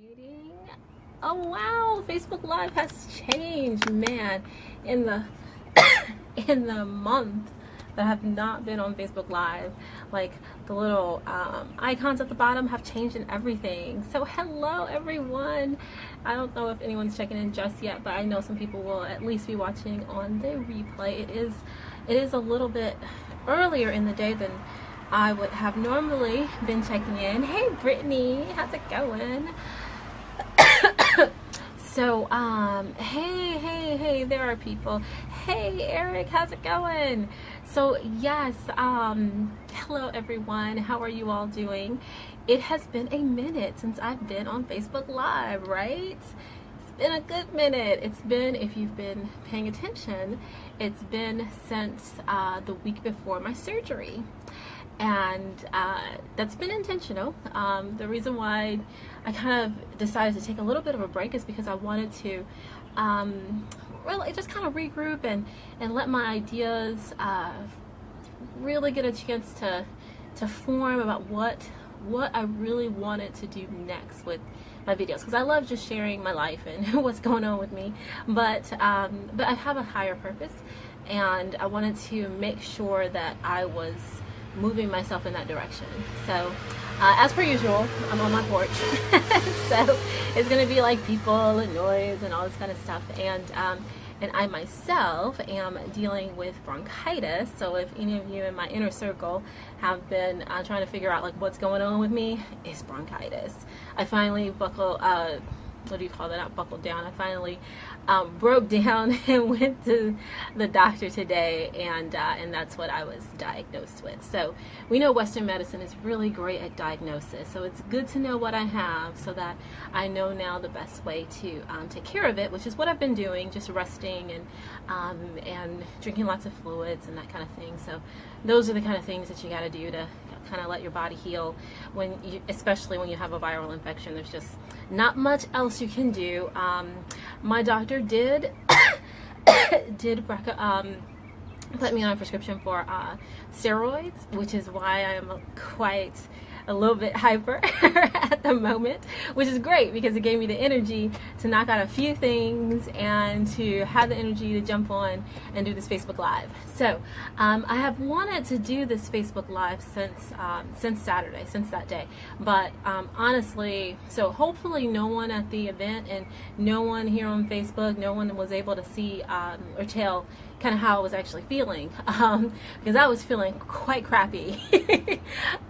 Exciting. Oh wow, Facebook Live has changed, man. In the in the month that I have not been on Facebook Live, like the little icons at the bottom have changed and everything. So hello everyone. I don't know if anyone's checking in just yet, but I know some people will at least be watching on the replay. It is a little bit earlier in the day than I would have normally been checking in. Hey Brittany, how's it going? So, hey, there are people. Hey, Eric, how's it going? So, yes, hello, everyone. How are you all doing? It has been a minute since I've been on Facebook Live, right? It's been a good minute. It's been, if you've been paying attention, it's been since the week before my surgery. And that's been intentional. The reason why I kind of decided to take a little bit of a break is because I wanted to really just kind of regroup and let my ideas really get a chance to form about what I really wanted to do next with my videos, because I love just sharing my life and what's going on with me, but I have a higher purpose, and I wanted to make sure that I was moving myself in that direction. So as per usual, I'm on my porch. So it's gonna be like people and noise and all this kind of stuff, and I myself am dealing with bronchitis. So if any of you in my inner circle have been trying to figure out like what's going on with me, it's bronchitis. I finally what do you call that? Not buckled down. I finally broke down and went to the doctor today, and that's what I was diagnosed with. So we know Western medicine is really great at diagnosis. So it's good to know what I have, so that I know now the best way to take care of it, which is what I've been doing, just resting and drinking lots of fluids and that kind of thing. So those are the kind of things that you got to do to kind of let your body heal especially when you have a viral infection. There's just not much else you can do. My doctor did put me on a prescription for steroids, which is why I am quite a little bit hyper at the moment, which is great because it gave me the energy to knock out a few things and to have the energy to jump on and do this Facebook Live. So I have wanted to do this Facebook Live since Saturday, since that day, but honestly, so hopefully no one at the event and no one here on Facebook, no one was able to see or tell kind of how I was actually feeling, because I was feeling quite crappy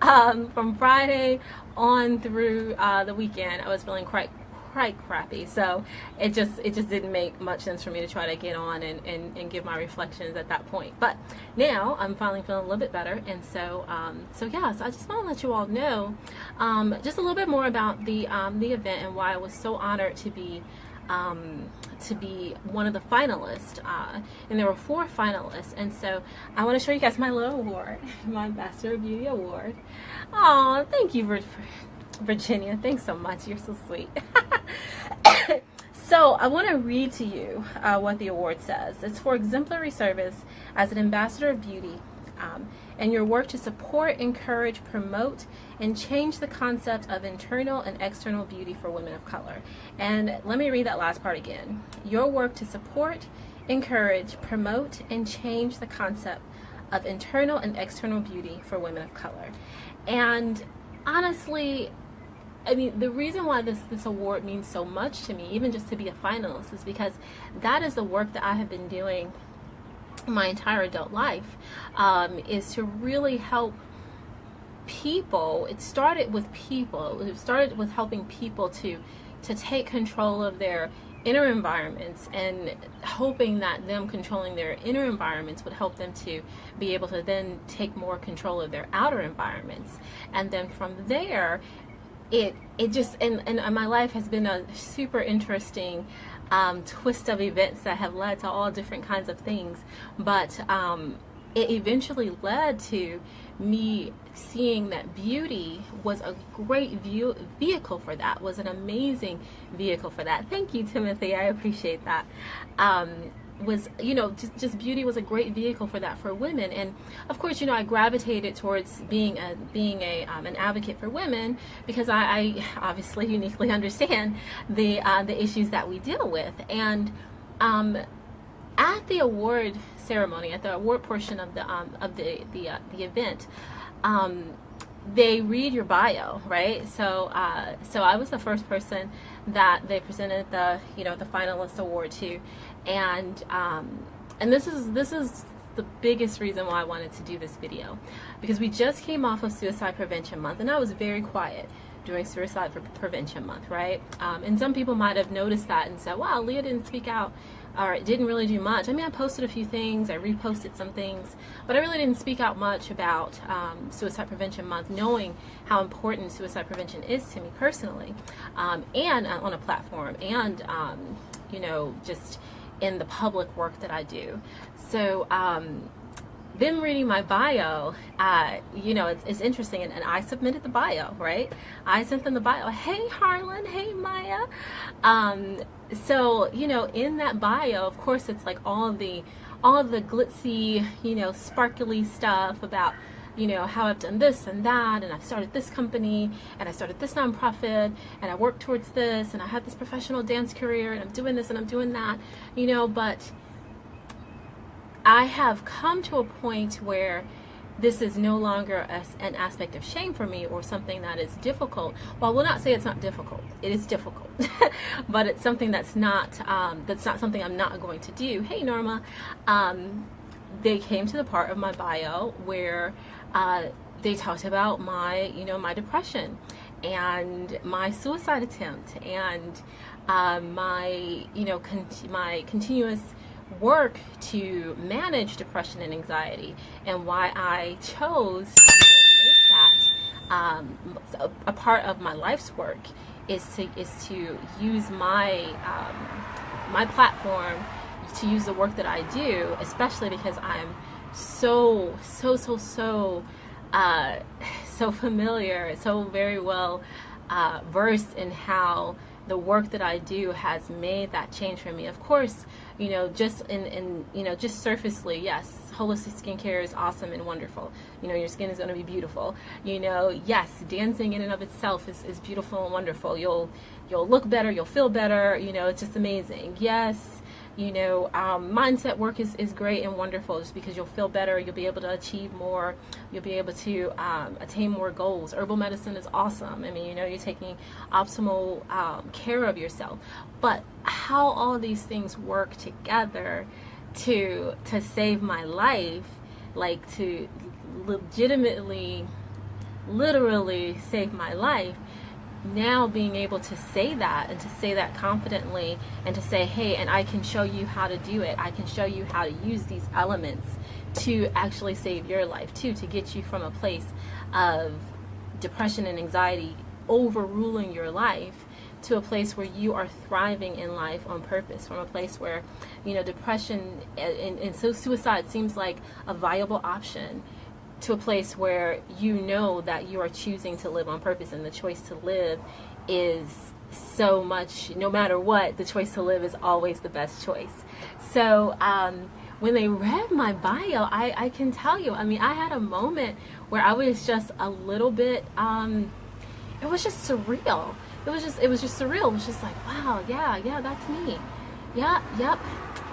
from Friday on through the weekend. I was feeling quite crappy, so it just didn't make much sense for me to try to get on and give my reflections at that point. But now I'm finally feeling a little bit better, and so yeah, so I just want to let you all know just a little bit more about the event and why I was so honored to be one of the finalists, and there were 4 finalists, and so I want to show you guys my little award, my Ambassador of Beauty award. Oh, thank you, Virginia. Thanks so much. You're so sweet. So I want to read to you what the award says. It's for exemplary service as an Ambassador of Beauty, and your work to support, encourage, promote, and change the concept of internal and external beauty for women of color. And let me read that last part again. Your work to support, encourage, promote, and change the concept of internal and external beauty for women of color. And honestly, I mean, the reason why this award means so much to me, even just to be a finalist, is because that is the work that I have been doing my entire adult life, is to really help people. It started with people. It started with helping people to take control of their inner environments, and hoping that them controlling their inner environments would help them to be able to then take more control of their outer environments. And then from there, it just, and my life has been a super interesting twist of events that have led to all different kinds of things, but it eventually led to me seeing that beauty was a great vehicle for that, was an amazing vehicle for that. Thank you, Timothy. I appreciate that. was, just beauty was a great vehicle for that, for women. And of course, I gravitated towards being an advocate for women because I obviously uniquely understand the issues that we deal with. And at the award ceremony, at the award portion of the event, they read your bio, right? So I was the first person that they presented the finalist award to, and this is the biggest reason why I wanted to do this video, because we just came off of Suicide Prevention Month, and I was very quiet during Suicide Prevention Month, right? And some people might have noticed that and said, wow, Leah didn't speak out, or it didn't really do much. I mean, I posted a few things, I reposted some things, but I really didn't speak out much about Suicide Prevention Month, knowing how important suicide prevention is to me personally, and on a platform, and just in the public work that I do. So them reading my bio, it's interesting, and I submitted the bio, right? I sent them the bio. Hey Harlan, hey Maya. So in that bio, of course, it's like all of the glitzy, sparkly stuff about how I've done this and that, and I've started this company, and I started this nonprofit, and I work towards this, and I have this professional dance career, and I'm doing this and I'm doing that, but I have come to a point where this is no longer an aspect of shame for me, or something that is difficult. Well, I will not say it's not difficult. It is difficult, but it's something that's not something I'm not going to do. Hey Norma, they came to the part of my bio where they talked about my my depression and my suicide attempt, and my my continuous work to manage depression and anxiety, and why I chose to make that a part of my life's work is to use my my platform, to use the work that I do, especially because I'm so familiar, so very well versed in how the work that I do has made that change for me. Of course, just just surfacely, yes, holistic skincare is awesome and wonderful. Your skin is going to be beautiful. Yes, dancing in and of itself is beautiful and wonderful. You'll look better, you'll feel better. It's just amazing. Yes, mindset work is great and wonderful, just because you'll feel better, you'll be able to achieve more, you'll be able to attain more goals. Herbal medicine is awesome. I mean, you're taking optimal care of yourself. But how all these things work together to save my life, like to legitimately, literally save my life, now being able to say that, and to say that confidently, and to say, hey, and I can show you how to do it. I can show you how to use these elements to actually save your life too, to get you from a place of depression and anxiety overruling your life to a place where you are thriving in life on purpose, from a place where depression and so suicide seems like a viable option, to a place where that you are choosing to live on purpose, and the choice to live is so much, no matter what, the choice to live is always the best choice. So when they read my bio, I can tell you, I mean, I had a moment where I was just a little bit, it was just surreal. It was just surreal. It was just like, wow, yeah, that's me. Yep,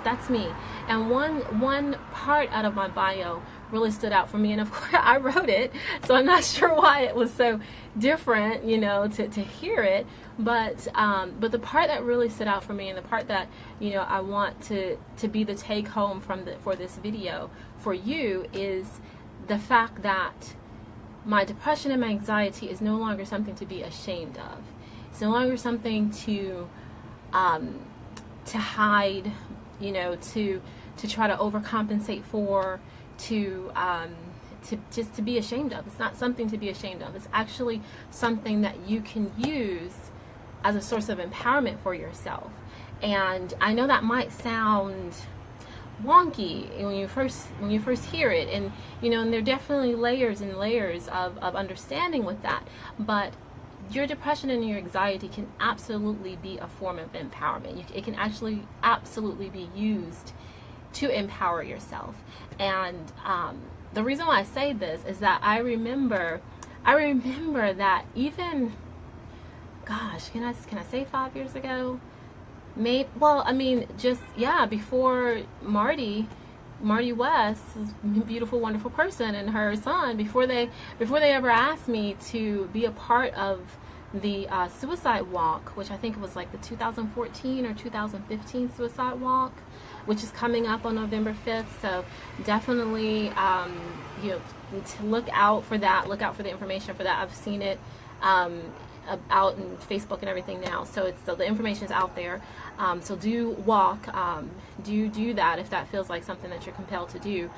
that's me. And one part out of my bio really stood out for me, and of course I wrote it, so I'm not sure why it was so different, to hear it, but the part that really stood out for me, and the part that I want to be the take home for this video for you, is the fact that my depression and my anxiety is no longer something to be ashamed of. It's no longer something to hide, to try to overcompensate for, to just to be ashamed of. It's not something to be ashamed of. It's actually something that you can use as a source of empowerment for yourself. And I know that might sound wonky when you first hear it, and and there are definitely layers and layers of understanding with that, but your depression and your anxiety can absolutely be a form of empowerment. It can actually absolutely be used to empower yourself. And the reason why I say this is that I remember that even, gosh, can I say 5 years ago? Maybe, well, I mean, just, yeah, before Marty West, beautiful, wonderful person, and her son, before they ever asked me to be a part of the suicide walk, which I think was like the 2014 or 2015 suicide walk, which is coming up on November 5th. So definitely, you know, to look out for that. Look out for the information for that. I've seen it out in Facebook and everything now. So the information is out there. So do walk. Do that if that feels like something that you're compelled to do.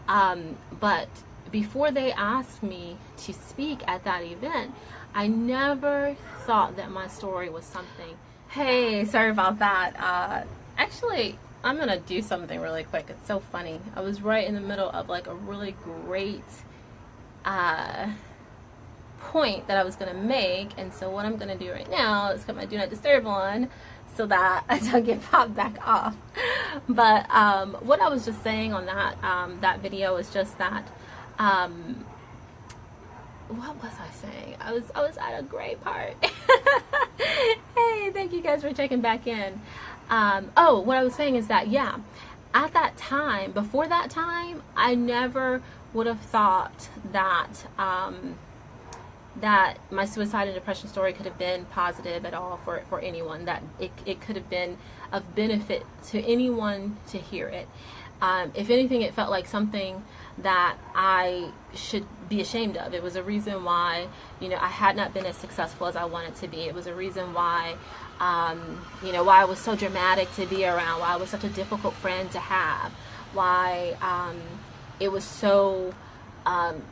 But before they asked me to speak at that event, I never thought that my story was something. Hey, sorry about that. Actually, I'm gonna do something really quick. It's so funny. I was right in the middle of like a really great point that I was gonna make, and so what I'm gonna do right now is put my do not disturb on so that I don't get popped back off. But what I was just saying on that video is just that. What was I saying? I was at a great part. Hey, thank you guys for checking back in. Oh, what I was saying is that, yeah, at that time, before that time, I never would have thought that that my suicide and depression story could have been positive at all for anyone, that it could have been of benefit to anyone to hear it. If anything, it felt like something that I should be ashamed of. It was a reason why, you know, I had not been as successful as I wanted to be. It was a reason why, you know, why I was so dramatic to be around, why I was such a difficult friend to have, why it was so,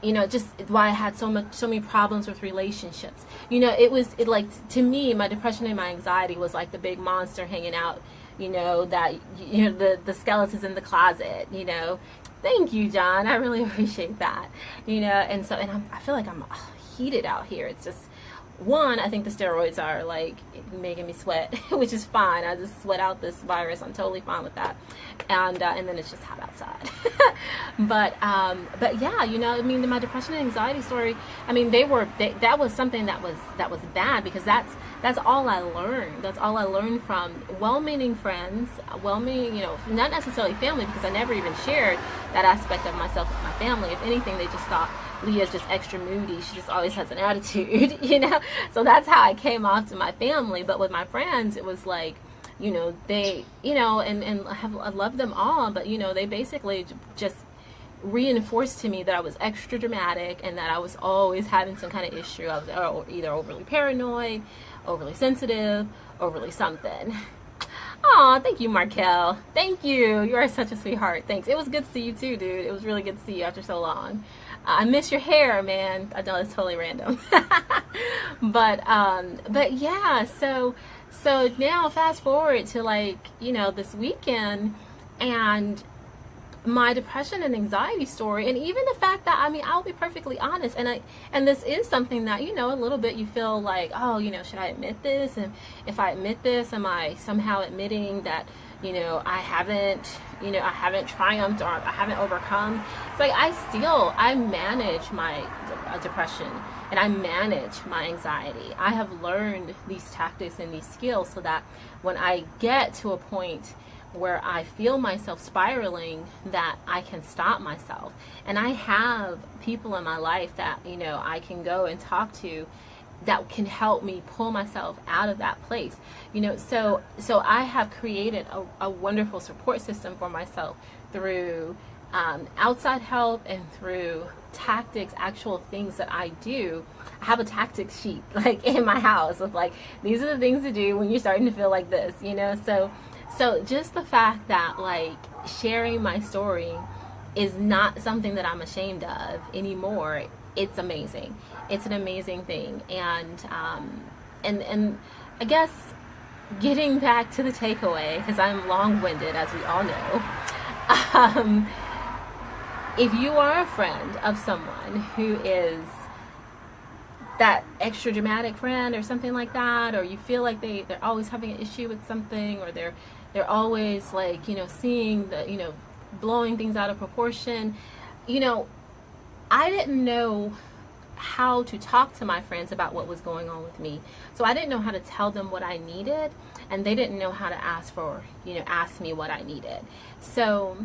you know, just why I had so many problems with relationships. You know, it like, to me, my depression and my anxiety was like the big monster hanging out, you know, that, you know, the skeletons in the closet, you know. Thank you, John. I really appreciate that. You know, and so, I feel like I'm heated out here. It's just, one, I think the steroids are like making me sweat, which is fine. I just sweat out this virus. I'm totally fine with that. And then it's just hot outside. but yeah, you know, I mean, my depression and anxiety story, I mean, that was something that was bad, because that's all I learned. That's all I learned from well-meaning friends, well-meaning, you know, not necessarily family, because I never even shared that aspect of myself with my family. If anything, they just thought Leah's just extra moody. She just always has an attitude, you know? So that's how I came off to my family. But with my friends, it was like, you know, they, you know, and I love them all, but, you know, they basically just reinforced to me that I was extra dramatic and that I was always having some kind of issue. I was either overly paranoid, overly sensitive, overly something. Aw, thank you, Markel. Thank you. You are such a sweetheart. Thanks. It was good to see you too, dude. It was really good to see you after so long. I miss your hair, man. I know it's totally random. but yeah, so now fast forward to, like, you know, this weekend, and my depression and anxiety story, and even the fact that, I mean, I'll be perfectly honest, and this is something that, you know, a little bit you feel like, oh, you know, should I admit this? And if I admit this, am I somehow admitting that, you know, I haven't triumphed, or I haven't overcome? It's like I manage my depression, and I manage my anxiety. I have learned these tactics and these skills so that when I get to a point where I feel myself spiraling, that I can stop myself. And I have people in my life that, you know, I can go and talk to that can help me pull myself out of that place. You know, so I have created a wonderful support system for myself through outside help and through tactics, actual things that I do. I have a tactics sheet like in my house of like, these are the things to do when you're starting to feel like this, you know. So just the fact that, like, sharing my story is not something that I'm ashamed of anymore, it's amazing. It's an amazing thing. And I guess getting back to the takeaway, because I'm long-winded, as we all know, if you are a friend of someone who is that extra dramatic friend or something like that, or you feel like they're always having an issue with something, or they're always, like, you know, seeing the, you know, blowing things out of proportion. You know, I didn't know how to talk to my friends about what was going on with me. So I didn't know how to tell them what I needed, and they didn't know how to ask me what I needed. So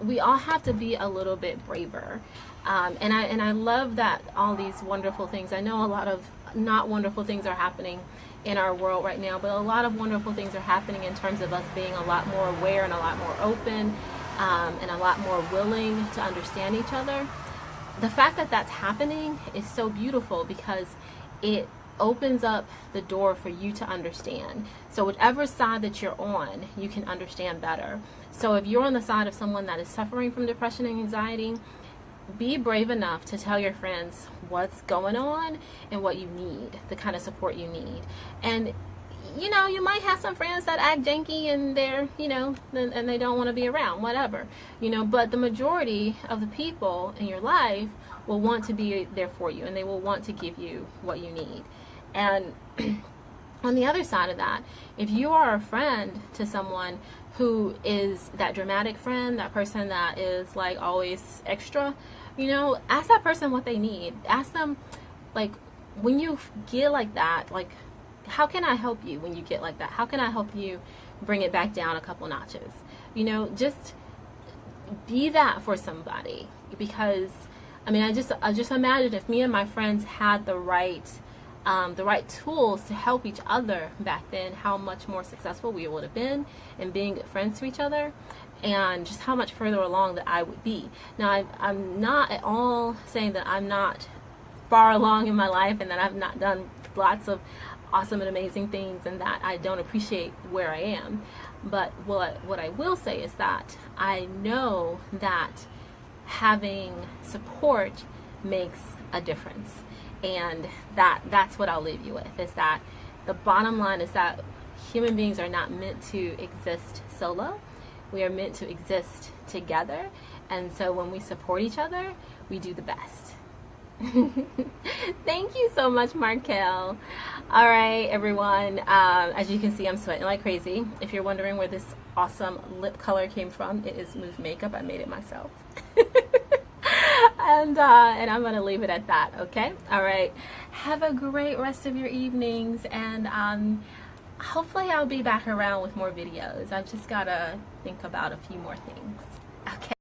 we all have to be a little bit braver. And I love that all these wonderful things. I know a lot of not wonderful things are happening in our world right now, but a lot of wonderful things are happening in terms of us being a lot more aware and a lot more open, and a lot more willing to understand each other. The fact that that's happening is so beautiful because it opens up the door for you to understand. So whichever side that you're on, you can understand better. So if you're on the side of someone that is suffering from depression and anxiety, be brave enough to tell your friends what's going on and what you need, the kind of support you need. And you know, you might have some friends that act janky and they're, and they don't want to be around, whatever, but the majority of the people in your life will want to be there for you, and they will want to give you what you need. And on the other side of that, if you are a friend to someone who is that dramatic friend, that person that is like always extra, ask that person what they need. Ask them, like, when you get like that, like, how can I help you when you get like that? How can I help you bring it back down a couple notches? Just be that for somebody. Because I just imagine if me and my friends had the right tools to help each other back then, how much more successful we would have been in being good friends to each other, and just how much further along that I would be. Now, I'm not at all saying that I'm not far along in my life and that I've not done lots of awesome and amazing things and that I don't appreciate where I am. But what I will say is that I know that having support makes a difference. And that's what I'll leave you with, is that the bottom line is that human beings are not meant to exist solo. We are meant to exist together. And so when we support each other, we do the best. Thank you so much, Markel. All right, everyone. As you can see, I'm sweating like crazy. If you're wondering where this awesome lip color came from, it is Move Makeup. I made it myself. And I'm going to leave it at that, okay? All right. Have a great rest of your evenings, and hopefully I'll be back around with more videos. I've just got to think about a few more things. Okay.